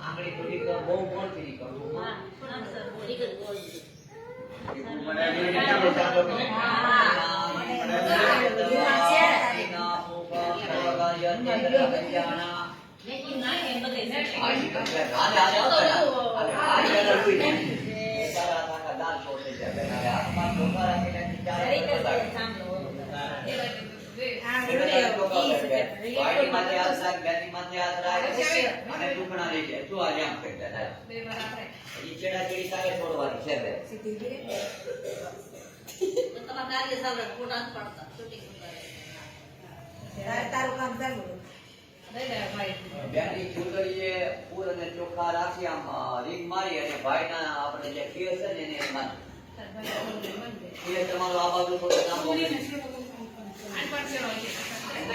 આંગળી થોડીક બહુ મોટી કરવું ચોખ્ખા રાખી આમ રીંગ મારી અને ભાઈ ના આપણે જે ખીર છે ને એને મારી તમારો આ બાજુ થોડો કામ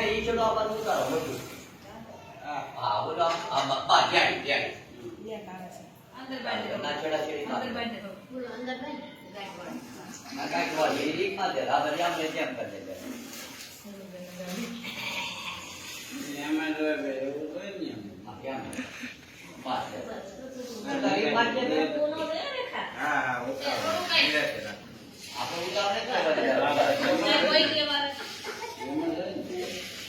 ઈ છોડો આ બાજુ ઉતારો મોટું હા બોલો બા જાડી અંદર બાંધો ના છેડા છેડી અંદર બાંધો બોલો અંદર બાંધો આ કાઈ કો એ રીત માં દે આ બરિયામ ને જેમ કરી દે એમાં જો એવું કોઈ નહીં આ કેમ બસ તારી માં જે કોનો દે રેખા હા ઉતારો આપણે ઉતારો ને કોઈ કે વાર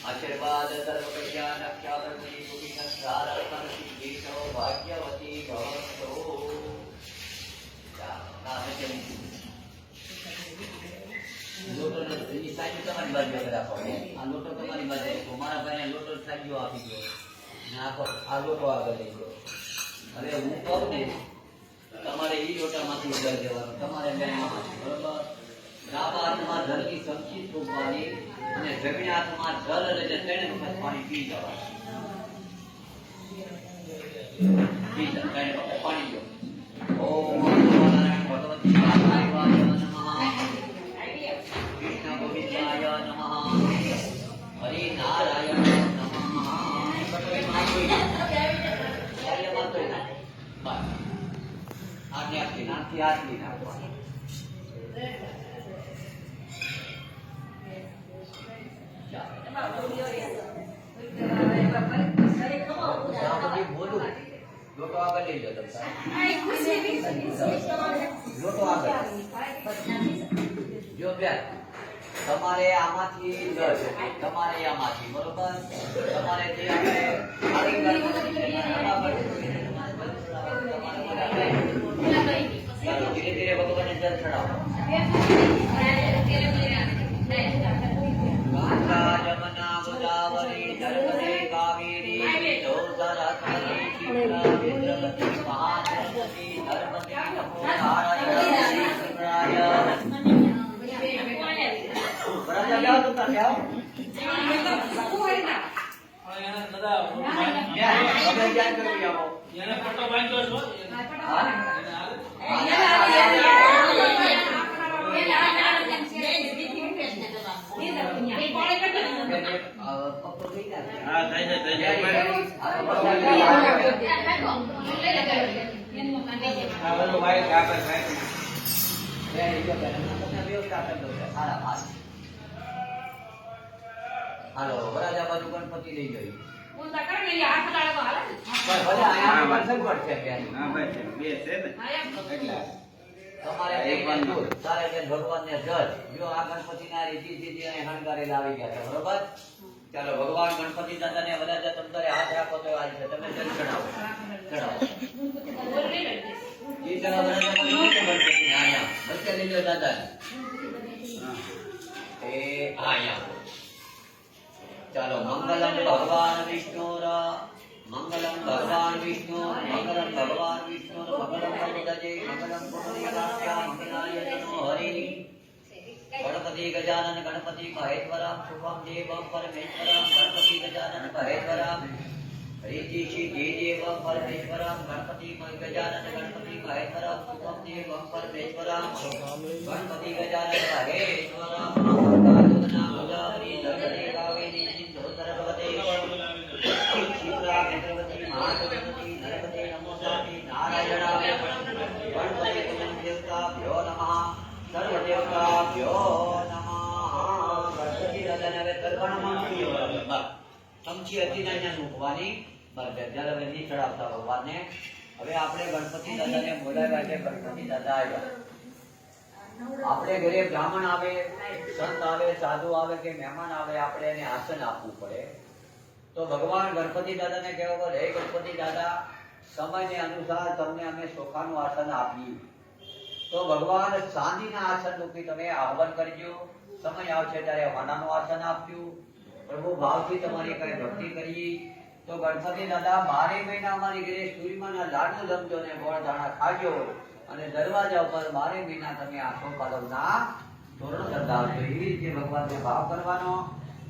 आशीर्वाद सर्वज्ञान अक्षावती कुटिन सारकन सिद्धीशो भाग्यवती भवतो लोटो ની સાઈડ તમારી બાજુ રાખો આ લોટો તમારી બાજુ મારા ભાઈને લોટો સાઈડ આપી દો નાખો આ લોટો આગળ લઈ લો અરે હું કહું ને તમારે ઈ લોટામાંથી ઉધાર દેવાનો તમારે બેનમાંથી બરોબર ડાબા હાથમાં જળની ચમચી થોપવાની અને જમણા હાથમાં જળ અને જે ત્રણ વખત પાણી પી જવાનું પાણી પીઓ ઓમ નારાયણ ભગવતી વાસુદેવાય નમઃ કૃષ્ણ ગોવિંદાય નમઃ હરિ નારાયણ નમઃ આટલી નાખવાની લોટો આગળ લઈ લો લોટો આગળ જો બેન તમારે આમાંથી તમારે આમાંથી બરોબર તમારે જે ધીરે ધીરે ભગવાનને જલ ચડાવો जमुना गोदावरी नर्मदे कावेरी सरस्वती क्षिप्रा विद्रवती महासरस्वती नर्मदे नमो नारायणाय बराबर जाओ तुम तक जाओ अबे क्या करो जाओ याने फोटो बांध दो हां હાલો વરાજા બાજુ ગણપતિ લઈ ગઈ તમારે ભગવાન ને જલ જો આ ગણપતિ ના રીતિ હણગારી લાવી ગયા છે બરોબર ચાલો ભગવાન ગણપતિ દાદા ને વરાજા તમારે હાથ રાખો તો આવી છે તમે જલ ચડાવો જી ચડાવો આયા બચ્ચે લઈ લો દાદા એ આયા ચાલો મંગલમ ભગવાન વિષ્ણુર મંગલમ ભગવાન વિષ્ણુ મંગલમ ભગવાન વિષ્ણુ મંગલમ ભગવતે મંગલમ પુરુષાય મંગલાય તનો હરિ ગણપતિ ગજાનન ગણપતિ મહેશ્વરમ શુભમ દેવમ પરમેશ્વરમ ગણપતિ ગજાનન મહેશ્વરમ રીતિ સિદ્ધિ દેવમ પરમેશ્વરમ ગણપતિ ગજાનન ગણપતિ મહેશ્વરમ શુભમ દેવમ પરમેશ્વરમ ગણપતિ ગજાનન મહેશ્વરમ મંગલાય ગોદાવરી નર્મદે કાવેરી સિંધુ સરસ્વતી क्षिप्रा विद्रवती महासरस्वती नर्मदे नमोस्ते नारायणाय गणपते देवताभ्यो नमः सर्वदेवताभ्यो नमः गणपति दादाने હવે તર્પણમાં ચમચી હતી અહીંયા મૂકવાની. બરાબર. જ્યારે હવે નહીં ચડાવતા ભગવાનને. હવે આપણે ગણપતિ દાદાને બોલાવ્યા છે. ગણપતિ દાદા આવ્યા. આપણે ઘરે બ્રાહ્મણ આવે, સંત આવે, સાધુ આવે કે મહેમાન આવે, આપણે એને આસન આપવું પડે. તો ભગવાન ગણપતિ દાદાને કહેવા પડે, હે ગણપતિ દાદા, સમયને અનુસાર તમને અમે ચોખાનું આસન આપીએ. તો ભગવાન ચાંદીના આસન રૂપી તમે આહ્વાન કરજો. સમય આવશે ત્યારે વાનાનું આસન આપ્યું. પ્રભુ ભાવથી તમારી કઈ ભક્તિ કરી. તો ગણપતિ દાદા 12 મહિના અમારી ઘરે સૂર્યમાના લાડુ જમજો ને ગોળ દાણા ખાજો. અને દરવાજા ઉપર 12 મહિના તમે આ ચોપાલવના ધોરણ કરતા. એવી રીતે ભગવાનને ભાવ કરવાનો.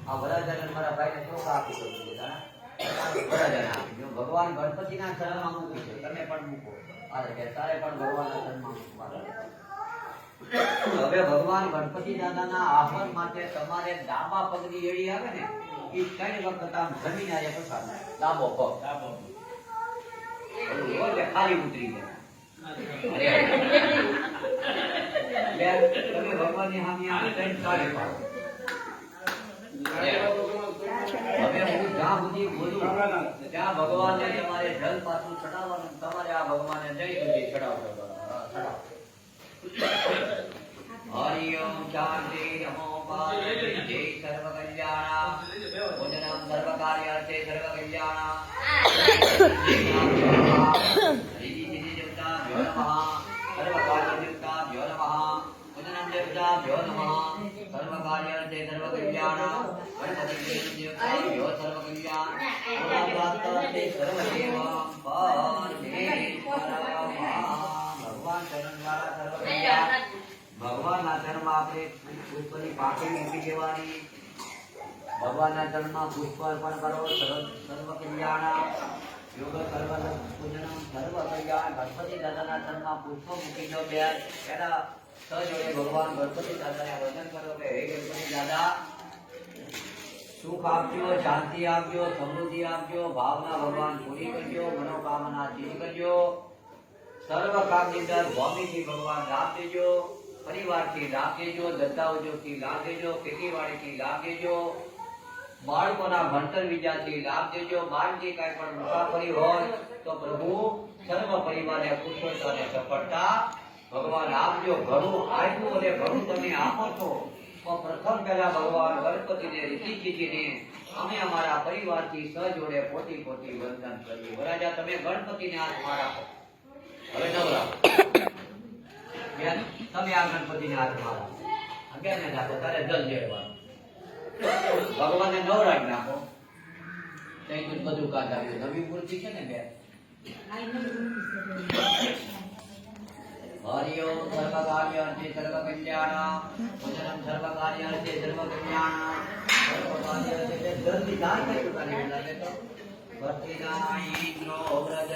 આ વરાજાને મારા ભાઈને ચોખા આપી દો. વરાજાને આપી દો. ભગવાન ગણપતિના ચરણમાં મૂકી છે. તમે પણ મૂકો. તારે પણ ભગવાનના ચરણમાં મૂકવાનું. હવે ભગવાન ગણપતિ દાદાના આહ્વાન માટે તમારે ડાબા પગની એડી આવે ને, એ 3 વખત આમ જમીન આવે પસાર. ડાબો પગ ખાલી ઉતરી ગયા. તમે ભગવાનની સામે આમ 3 ચાલે પાડો. હવે હું જ્યાં સુધી બોલું ત્યાં ભગવાનને તમારે જલ પાછું ચડાવવાનું. તમારે આ ભગવાનને જય સુધી ચડાવતો. હરિ ઓમ શાંતિ નમો પાર્વતી જય સર્વ કલ્યાણ ભોજનમ સર્વ કાર્યાર્થે સર્વ કલ્યાણ હરિ દિતિ દેવતા ભ્યો નમઃ સર્વ કાર્ય દેવતા ભ્યો નમઃ ભોજનમ દેવતા ભ્યો નમઃ સર્વ કાર્યાર્થે સર્વ કલ્યાણ ગણપતિ દેવતા ભ્યો સર્વ કલ્યાણ ભગવાન ચરણ દ્વારા સર્વ કલ્યાણ. ભગવાનના ચરણમાં આપણે પુષ્પની પાંખડી મૂકી દેવાની. ભગવાનના ચરણમાં પુષ્પ અર્પણ કરો. સર્વ કલ્યાણ યોગ સર્વ પૂજનમ સર્વ કલ્યાણ. ગણપતિ દાદાના ચરણમાં પુષ્પ મૂકી દો. એના સજોડે ભગવાન ગણપતિ દાદાને વંદન કરો કે હે ગણપતિ દાદા, સુખ આપજો, શાંતિ આપજો, સમૃદ્ધિ આપજો. ભાવના ભગવાન પૂરી કરજો. મનોકામના સિદ્ધ કરજો. સર્વ કામની અંદર ભૂમિથી ભગવાન લાભ દેજો. પરિવારથી લાભ દેજો. ધંધા ઉદ્યોગથી લાભ દેજો. ખેતીવાડીથી લાભ દેજો. બાળકોના ભણતર વિદ્યાથી લાભ દેજો. બાળકી કાંઈ પણ મુસાફરી હોય તો પ્રભુ સર્વ પરિવારને કુશળતા અને સફળતા ભગવાન આપજો. ઘણું આપ્યું અને ઘણું તમે આપો છો. તો પ્રથમ પહેલા ભગવાન ગણપતિને રીતિજીને અમે અમારા પરિવારથી સહજોડે પોતી પોતી વંદન કરીએ. વરાજા તમે ગણપતિને હાથ મારા. હવે નવરા તમે આ ગણપતિને હાથ મારા. બેને નાખો. તારે જલ દેવાનું. ભગવાનને નવરાજ નાખો. ત્યાં બધું કાઢ આવ્યું. નવી મૂર્તિ છે ને બે. હરિ ઓમ સર્વ કાર્યાર્થે સર્વ કલ્યાણ ભોજનમ સર્વ કાર્યાર્થે સર્વ કલ્યાણ સર્વ કાર્યાર્થે જલ્દી દાન કર્યું. ભક્તિના ઈનો વ્રજ